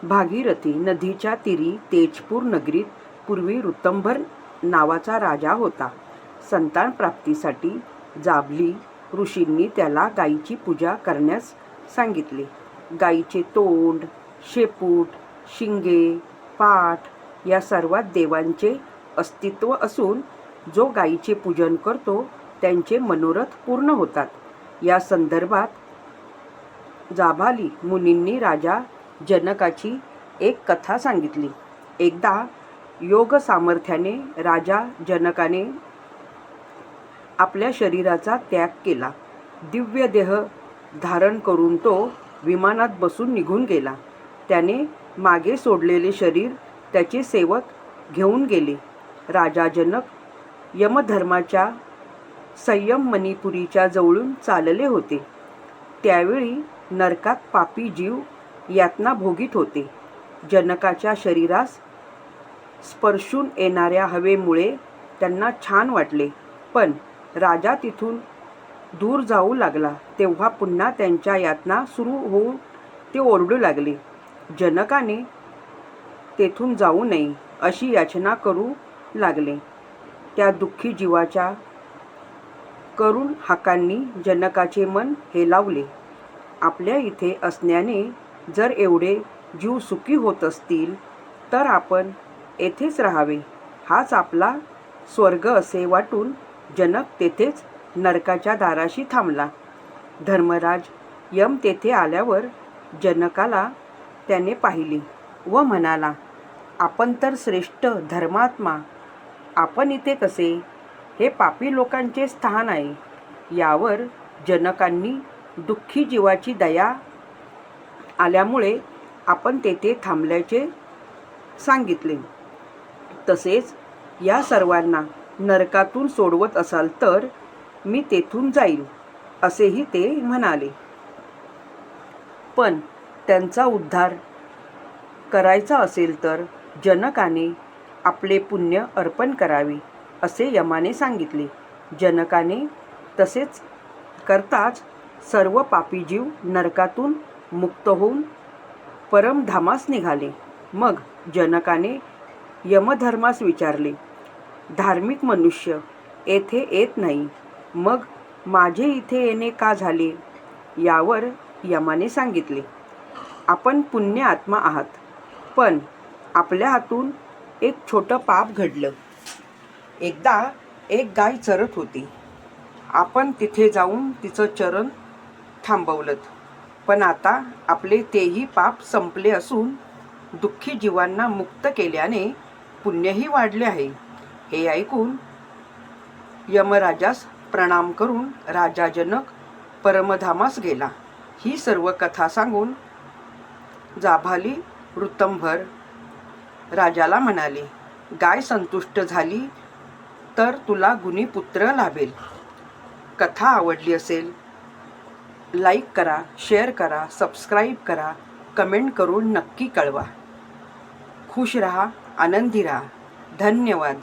भागीरथी नदीच्या तीरी तेजपूर नगरीत पूर्वी ऋतंभर नावाचा राजा होता. संतान प्राप्तीसाठी जाबली ऋषींनी त्याला गायीची पूजा करण्यास सांगितले. गायीचे तोंड, शेपूट, शिंगे, पाठ या सर्वात देवांचे अस्तित्व असून जो गायीचे पूजन करतो त्यांचे मनोरथ पूर्ण होतात. या संदर्भात जाबाली मुनींनी राजा जनकाची एक कथा सांगितली. एकदा योग सामर्थ्याने राजा जनकाने आपल्या शरीराचा त्याग केला. दिव्य देह धारण करून तो विमानात बसून निघून गेला. त्याने मागे सोडलेले शरीर त्याचे सेवक घेऊन गेले. राजा जनक यमधर्माच्या संयम मणिपुरीच्या जवळून चालले होते. त्यावेळी नरकात पापी जीव यातना भोगीत होते. जनकाच्या शरीरास स्पर्शून येणाऱ्या हवेमुळे त्यांना छान वाटले, पण राजा तिथून दूर जाऊ लागला तेव्हा पुन्हा त्यांच्या यातना सुरू होऊन ते ओरडू लागले. जनकाने तेथून जाऊ नये अशी याचना करू लागले. त्या दुःखी जीवाच्या करुण हाकांनी जनकाचे मन हेलावले. आपल्या इथे असण्याने जर एवढे जीव सुखी होत असतील तर आपण येथेच राहावे, हाच आपला स्वर्ग असे वाटून जनक तेथेच नरकाच्या दाराशी थांबला. धर्मराज यम तेथे आल्यावर जनकाला त्याने पाहिले व म्हणाला, आपण तर श्रेष्ठ धर्मात्मा, आपण इथे कसे? हे पापी लोकांचे स्थान आहे. यावर जनकांनी दुःखी जीवाची दया आल्यामुळे आपण तेथे थांबल्याचे सांगितले. तसेच या सर्वांना नरकातून सोडवत असाल तर मी तेथून जाईल असेही ते म्हणाले. पण त्यांचा उद्धार करायचा असेल तर जनकाने आपले पुण्य अर्पण करावे असे यमाने सांगितले. जनकाने तसेच करताच सर्व पापी जीव नरकातून मुक्त होऊन परमधामास निघाले. मग जनकाने यमधर्मास विचारले, धार्मिक मनुष्य येथे येत नाही, मग माझे इथे येणे का झाले? यावर यमाने सांगितले, आपण पुण्य आत्मा आहात, पण आपल्या हातून एक छोटं पाप घडलं. एकदा एक गाय चरत होती. आपण तिथे जाऊन तिचं चरण थांबवलं, पण आता आपले तेही पाप संपले असून दुःखी जीवांना मुक्त केल्याने पुण्यही वाढले आहे. हे ऐकून यमराजास प्रणाम करून राजा जनक परमधामास गेला. ही सर्व कथा सांगून जाबाली ऋतंभर राजाला म्हणाले, गाय संतुष्ट झाली तर तुला गुणी पुत्र लाभेल. कथा आवडली असेल लाईक करा, शेअर करा, सबस्क्राईब करा, कमेंट करून नक्की कळवा. खुश रहा, आनंदी रहा. धन्यवाद.